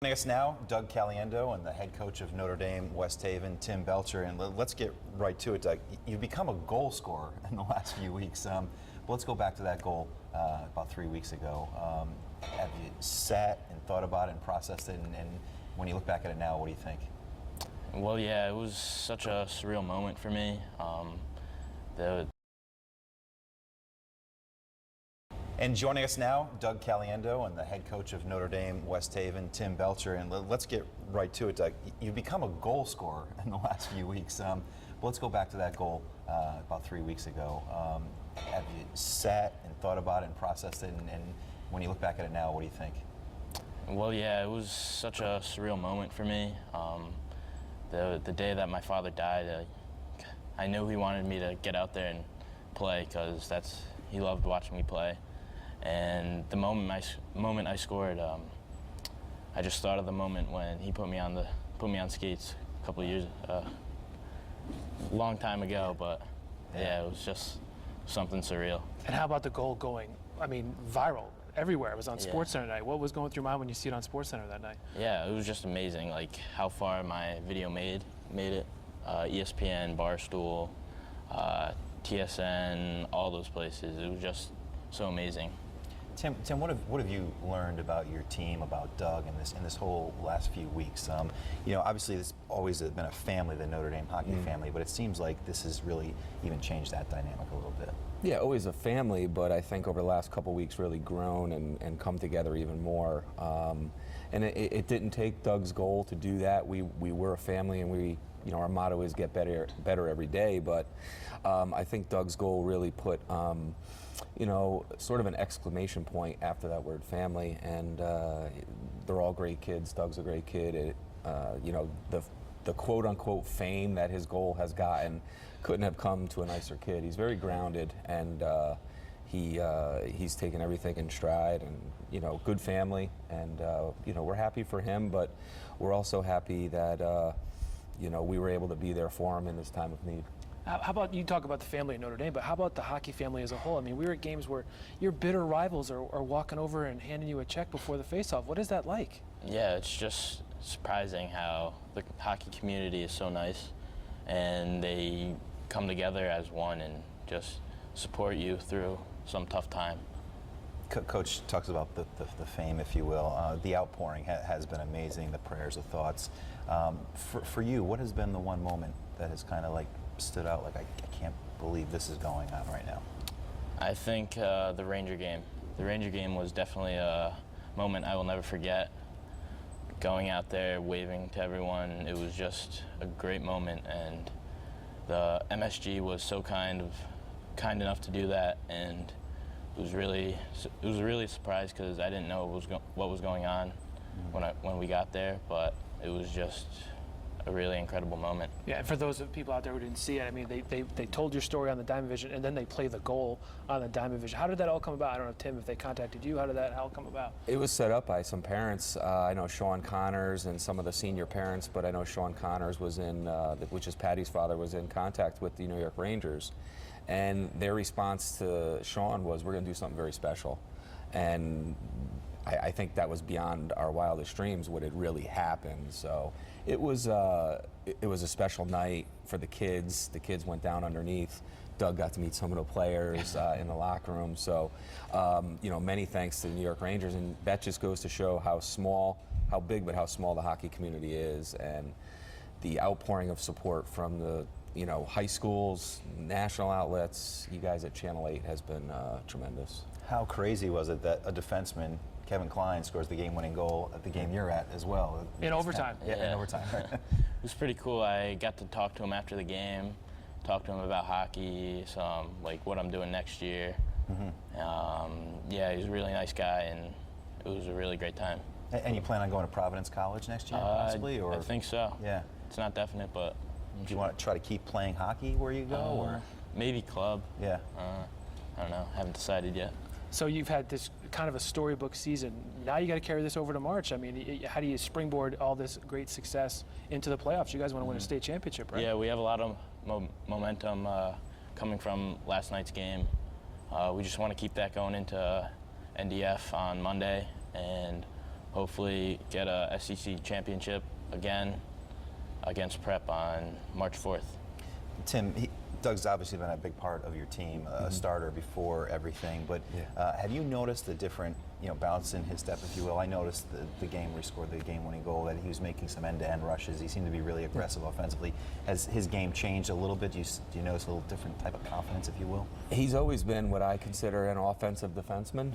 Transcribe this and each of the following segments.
Joining us now, Doug Caliendo and the head coach of Notre Dame, West Haven, Tim Belcher. And let's get right to it, Doug. You've become a goal scorer in the last few weeks. But let's go back to that goal about 3 weeks ago. Have you sat and thought about it and processed it? And when you look back at it now, what do you think? Well, yeah, it was such a surreal moment for me. And joining us now, Doug Caliendo and the head coach of Notre Dame, West Haven, Tim Belcher. And let's get right to it, Doug. You've become a goal scorer in the last few weeks. But let's go back to that goal about 3 weeks ago. Have you sat and thought about it and processed it? And when you look back at it now, what do you think? Well, yeah, it was such a surreal moment for me. The day that my father died, I knew he wanted me to get out there and play because he loved watching me play. And the moment I scored, I just thought of the moment when he put me on skates a couple of years, long time ago. But yeah, it was just something surreal. And how about the goal going, viral everywhere? It was on SportsCenter tonight. What was going through your mind when you see it on SportsCenter that night? Yeah, it was just amazing, like how far my video made it. ESPN, Barstool, TSN, all those places. It was just so amazing. Tim, what have you learned about your team, about Doug, in this whole last few weeks? Obviously, this always been a family, the Notre Dame hockey family, but it seems like this has really even changed that dynamic a little bit. Yeah, always a family, but I think over the last couple of weeks really grown and come together even more. And it didn't take Doug's goal to do that. We were a family, and our motto is get better every day. But I think Doug's goal really put sort of an exclamation point after that word family. And they're all great kids. Doug's a great kid. The quote-unquote fame that his goal has gotten couldn't have come to a nicer kid. He's very grounded, and he's taken everything in stride, and good family, and we're happy for him, but we're also happy that we were able to be there for him in this time of need. How about, you talk about the family at Notre Dame, but how about the hockey family as a whole? We were at games where your bitter rivals are walking over and handing you a check before the face-off. What is that like? Yeah, it's just surprising how the hockey community is so nice, and they come together as one and just support you through some tough time. Coach talks about the fame, if you will. The outpouring has been amazing, the prayers, the thoughts. For you, what has been the one moment that has kind of like stood out, like I can't believe this is going on right now? I think the Ranger game. The Ranger game was definitely a moment I will never forget. Going out there, waving to everyone, it was just a great moment, and the MSG was so kind enough to do that, and it was really a surprise because I didn't know what was going on when we got there, but it was just a really incredible moment. Yeah, and for those people out there who didn't see it, they told your story on the Diamond Vision, and then they play the goal on the Diamond Vision. How did that all come about? I don't know, Tim, if they contacted you, how did that all come about? It was set up by some parents. I know Sean Connors and some of the senior parents, but I know Sean Connors was which is Patty's father, was in contact with the New York Rangers. And their response to Sean was, we're going to do something very special. And I think that was beyond our wildest dreams what had really happened. So it was a special night for the kids. The kids went down underneath. Doug got to meet some of the players in the locker room. So, many thanks to the New York Rangers. And that just goes to show how big, but how small the hockey community is. And the outpouring of support from the high schools, national outlets, you guys at Channel 8 has been tremendous. How crazy was it that a defenseman, Kevin Klein, scores the game-winning goal at the game you're at as well? In overtime. Yeah, in overtime. It was pretty cool. I got to talk to him after the game, talk to him about hockey, like what I'm doing next year. Yeah, he's a really nice guy, and it was a really great time. And you plan on going to Providence College next year, possibly? Or? I think so. Yeah. It's not definite, but... Do you want to try to keep playing hockey where you go? Or maybe club. Yeah. I don't know. Haven't decided yet. So you've had this kind of a storybook season. Now you got to carry this over to March. How do you springboard all this great success into the playoffs? You guys want to win a state championship, right? Yeah, we have a lot of momentum coming from last night's game. We just want to keep that going into NDF on Monday, and hopefully get a SEC championship again against Prep on March 4th. Tim, Doug's obviously been a big part of your team, a starter before everything. But have you noticed the different, bounce in his step, if you will? I noticed the game where he scored the game-winning goal that he was making some end-to-end rushes. He seemed to be really aggressive offensively. Has his game changed a little bit? Do you notice a little different type of confidence, if you will? He's always been what I consider an offensive defenseman.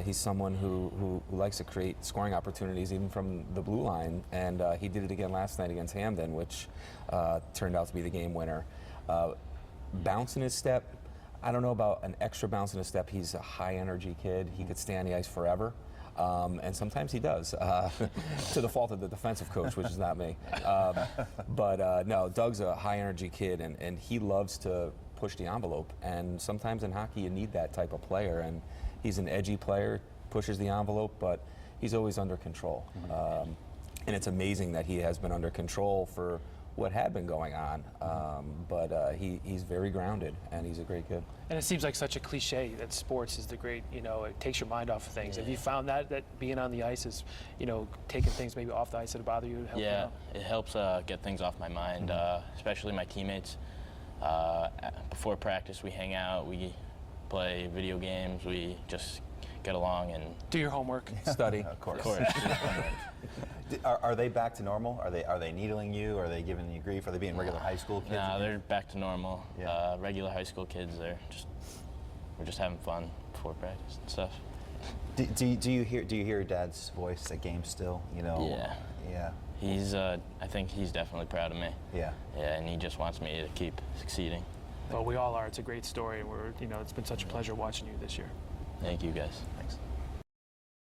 He's someone who likes to create scoring opportunities even from the blue line, and he did it again last night against Hamden, which turned out to be the game winner. Bounce in his step, I don't know about an extra bounce in his step. He's a high energy kid. He could stay on the ice forever. And sometimes he does, to the fault of the defensive coach, which is not me. But no, Doug's a high energy kid, and he loves to push the envelope. And sometimes in hockey you need that type of player. And he's an edgy player, pushes the envelope, but he's always under control. And it's amazing that he has been under control for what had been going on, but he's very grounded, and he's a great kid. And it seems like such a cliche that sports is the great, it takes your mind off of things. Have you found that being on the ice is, taking things maybe off the ice that bother you? Yeah, it helps get things off my mind, especially my teammates. Before practice, we hang out, we play video games, we just get along and do your homework. Study. Of course. Of course. Are they back to normal? Are they needling you? Are they giving you grief? Are they being regular high school kids? No, they're back to normal. Yeah. Regular high school kids. We're just having fun before practice and stuff. Do you hear your dad's voice at games still? Yeah. Yeah. He's. I think he's definitely proud of me. Yeah. Yeah, and he just wants me to keep succeeding. Well, we all are. It's a great story, and it's been such a pleasure watching you this year. Thank you, guys. Thanks.